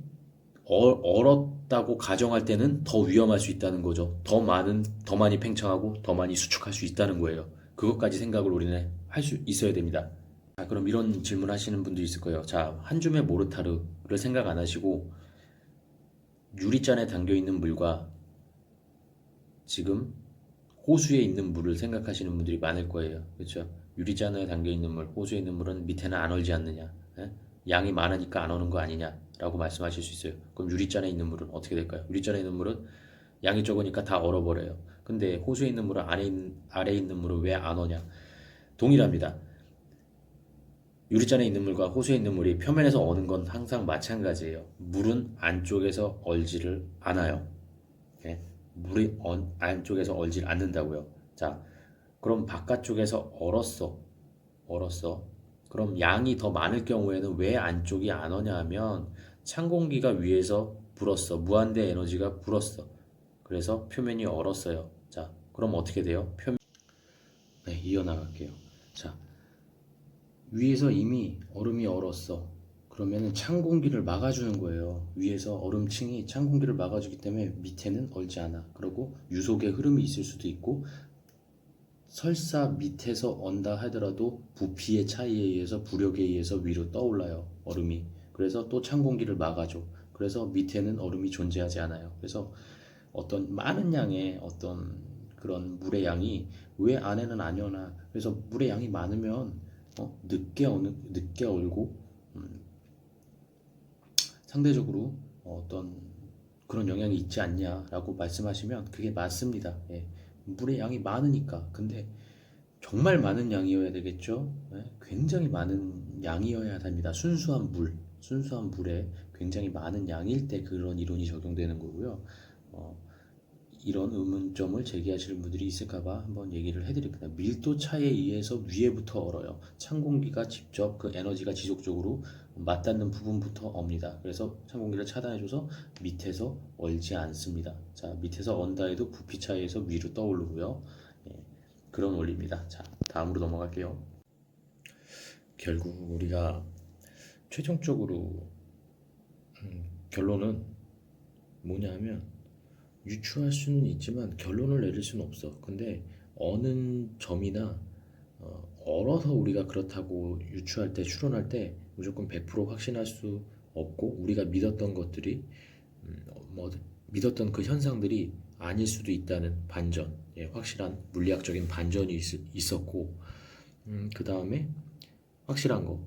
얼었다고 가정할 때는 더 위험할 수 있다는 거죠. 더 많이 팽창하고 더 많이 수축할 수 있다는 거예요. 그것까지 생각을 우리는 할 수 있어야 됩니다. 자, 그럼 이런 질문 하시는 분도 있을 거예요. 자, 한 줌의 모르타르를 생각 안 하시고 유리잔에 담겨 있는 물과 지금 호수에 있는 물을 생각하시는 분들이 많을 거예요. 그렇죠? 유리잔에 담겨 있는 물, 호수에 있는 물은 밑에는 안 얼지 않느냐? 예? 양이 많으니까 안 오는 거 아니냐라고 말씀하실 수 있어요. 그럼 유리잔에 있는 물은 어떻게 될까요? 유리잔에 있는 물은 양이 적으니까 다 얼어버려요. 근데 호수에 있는 물은 아래에 있는 물은 왜 안 오냐? 동일합니다. 유리잔에 있는 물과 호수에 있는 물이 표면에서 어는 건 항상 마찬가지예요. 물은 안쪽에서 얼지를 않아요. 예? 물이 안쪽에서 얼질 않는다고요. 자, 그럼 바깥쪽에서 얼었어. 그럼 양이 더 많을 경우에는 왜 안쪽이 안 어냐 하면 찬 공기가 위에서 불었어. 무한대 에너지가 불었어. 그래서 표면이 얼었어요. 자, 그럼 어떻게 돼요? 네, 이어나갈게요. 자, 위에서 이미 얼음이 얼었어. 그러면은 찬 공기를 막아주는 거예요. 위에서 얼음층이 찬 공기를 막아주기 때문에 밑에는 얼지 않아. 그리고 유속의 흐름이 있을 수도 있고, 설사 밑에서 언다 하더라도 부피의 차이에 의해서 부력에 의해서 위로 떠올라요. 얼음이. 그래서 또 찬 공기를 막아줘. 그래서 밑에는 얼음이 존재하지 않아요. 그래서 어떤 많은 양의 어떤 그런 물의 양이 왜 안에는 안 여나. 그래서 물의 양이 많으면 늦게 얼고 상대적으로 어떤 그런 영향이 있지 않냐라고 말씀하시면 그게 맞습니다. 예. 물의 양이 많으니까. 근데 정말 많은 양이어야 되겠죠. 예? 굉장히 많은 양이어야 됩니다. 순수한 물에 굉장히 많은 양일 때 그런 이론이 적용되는 거고요. 어, 이런 의문점을 제기하시는 분들이 있을까봐 한번 얘기를 해드립니다. 밀도 차에 의해서 위에부터 얼어요. 찬 공기가 직접 그 에너지가 지속적으로 맞닿는 부분부터 옵니다. 그래서 찬 공기를 차단해줘서 밑에서 얼지 않습니다. 자, 밑에서 언다 해도 부피 차이에서 위로 떠오르고요. 예, 그런 원리입니다. 자, 다음으로 넘어갈게요. 결국 우리가 최종적으로 결론은 뭐냐 하면 유추할 수는 있지만 결론을 내릴 수는 없어. 근데 어느 점이나 얼어서 우리가 그렇다고 유추할 때, 추론할 때 무조건 100% 확신할 수 없고 우리가 믿었던 것들이 뭐 믿었던 그 현상들이 아닐 수도 있다는 반전, 예, 확실한 물리학적인 반전이 있었고 그 다음에 확실한 거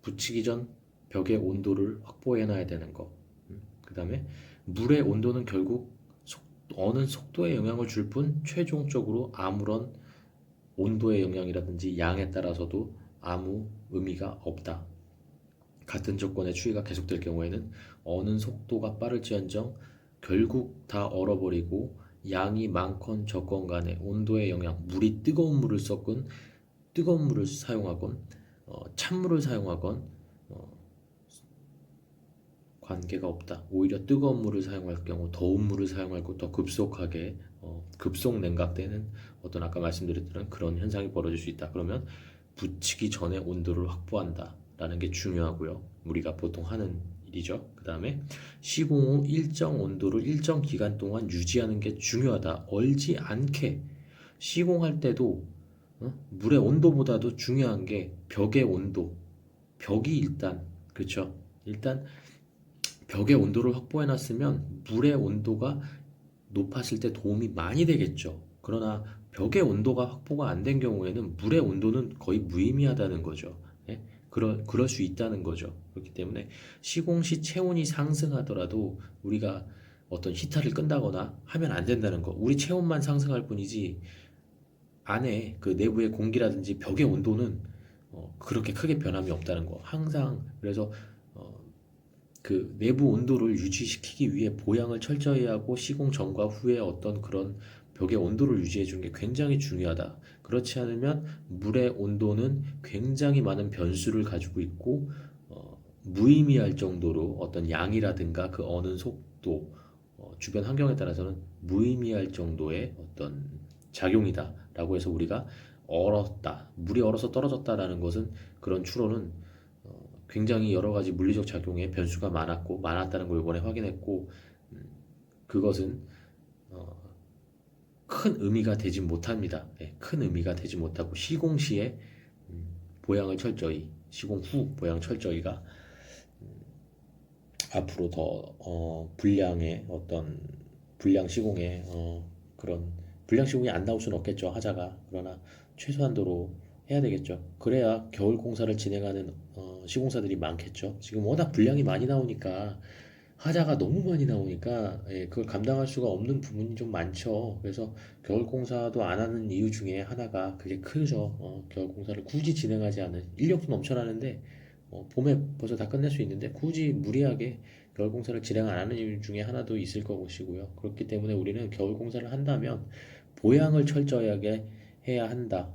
붙이기 전 벽의 온도를 확보해 놔야 되는 거. 그 다음에 물의 온도는 결국 어느 속도에 영향을 줄 뿐 최종적으로 아무런 온도의 영향이라든지 양에 따라서도 아무 의미가 없다. 같은 조건의 추위가 계속될 경우에는 어느 속도가 빠를지언정 결국 다 얼어버리고 양이 많건 적건 간에 온도의 영향, 물이 뜨거운 물을 섞은 뜨거운 물을 사용하건 찬물을 사용하건 관계가 없다. 오히려 뜨거운 물을 사용할 경우 더운 물을 사용할 더 급속하게 급속 냉각되는 어떤 아까 말씀드렸던 그런 현상이 벌어질 수 있다. 그러면 붙이기 전에 온도를 확보한다라는 게 중요하고요. 우리가 보통 하는 일이죠. 그 다음에 시공 후 일정 온도를 일정 기간 동안 유지하는 게 중요하다. 얼지 않게 시공할 때도 물의 온도보다도 중요한 게 벽의 온도. 벽이 일단 그렇죠. 일단 벽의 온도를 확보해 놨으면 물의 온도가 높았을 때 도움이 많이 되겠죠. 그러나 벽의 온도가 확보가 안 된 경우에는 물의 온도는 거의 무의미하다는 거죠. 예? 그럴 수 있다는 거죠. 그렇기 때문에 시공 시 체온이 상승하더라도 우리가 어떤 히터를 끈다거나 하면 안 된다는 거. 우리 체온만 상승할 뿐이지 안에 그 내부의 공기라든지 벽의 온도는 그렇게 크게 변함이 없다는 거. 항상 그래서 어, 그 내부 온도를 유지시키기 위해 보양을 철저히 하고 시공 전과 후에 어떤 그런 벽의 온도를 유지해 주는 게 굉장히 중요하다. 그렇지 않으면 물의 온도는 굉장히 많은 변수를 가지고 있고 무의미할 정도로 어떤 양이라든가 그 어는 속도 주변 환경에 따라서는 무의미할 정도의 어떤 작용이다라고 해서 우리가 얼었다, 물이 얼어서 떨어졌다라는 것은 그런 추론은 굉장히 여러 가지 물리적 작용에 변수가 많았다는 걸 이번에 확인했고 그것은 어, 큰 의미가 되지 못합니다. 네, 큰 의미가 되지 못하고 시공 시에 보양을 철저히 시공 후 보양 철저히가 앞으로 더 불량의 어떤 불량 시공에 그런 불량 시공이 안 나올 수는 없겠죠 하자가. 그러나 최소한도로 해야 되겠죠. 그래야 겨울 공사를 진행하는 시공사들이 많겠죠. 지금 워낙 불량이 많이 나오니까 하자가 너무 많이 나오니까 그걸 감당할 수가 없는 부분이 좀 많죠. 그래서 겨울 공사도 안 하는 이유 중에 하나가 그게 크죠. 겨울 공사를 굳이 진행하지 않은 인력도 넘쳐나는데 봄에 벌써 다 끝낼 수 있는데 굳이 무리하게 겨울 공사를 진행 안 하는 이유 중에 하나도 있을 것이고요. 그렇기 때문에 우리는 겨울 공사를 한다면 보양을 철저하게 해야 한다.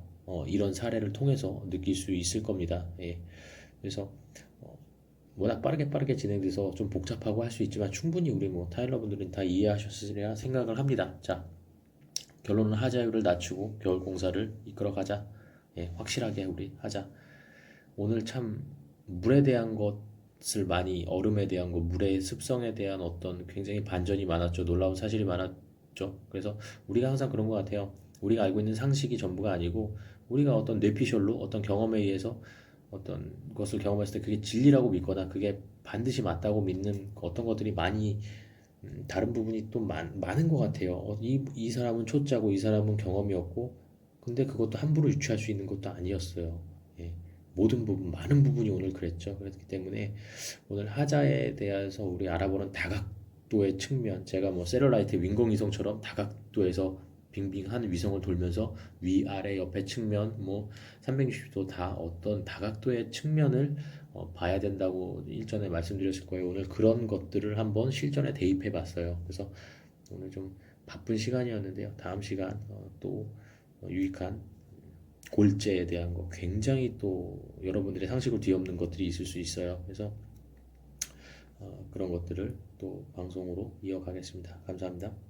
이런 사례를 통해서 느낄 수 있을 겁니다. 예. 그래서 워낙 빠르게 진행돼서 좀 복잡하고 할 수 있지만 충분히 우리 뭐 타일러분들은 다 이해하셨으리라 생각을 합니다. 자, 결론은 하자율을 낮추고 겨울 공사를 이끌어가자. 예, 확실하게 우리 하자. 오늘 참 물에 대한 것을 많이 얼음에 대한 것, 물의 습성에 대한 어떤 굉장히 반전이 많았죠. 놀라운 사실이 많았죠. 그래서 우리가 항상 그런 것 같아요. 우리가 알고 있는 상식이 전부가 아니고 우리가 어떤 뇌피셜로 어떤 경험에 의해서 어떤 것을 경험했을 때 그게 진리라고 믿거나 그게 반드시 맞다고 믿는 어떤 것들이 많이 다른 부분이 또 많은 것 같아요. 이 사람은 초짜고 이 사람은 경험이었고 근데 그것도 함부로 유추할 수 있는 것도 아니었어요. 예. 모든 부분, 많은 부분이 오늘 그랬죠. 그렇기 때문에 오늘 하자에 대해서 우리 알아보는 다각도의 측면, 제가 뭐 세럴라이트 윈공위성처럼 다각도에서 빙빙한 위성을 돌면서 위아래 옆에 측면 뭐 360도 다 어떤 다각도의 측면을 봐야 된다고 일전에 말씀드렸을 거예요. 오늘 그런 것들을 한번 실전에 대입해 봤어요. 그래서 오늘 좀 바쁜 시간이었는데요. 다음 시간 또 유익한 골재에 대한 거 굉장히 또 여러분들의 상식을 뒤엎는 것들이 있을 수 있어요. 그래서 그런 것들을 또 방송으로 이어가겠습니다. 감사합니다.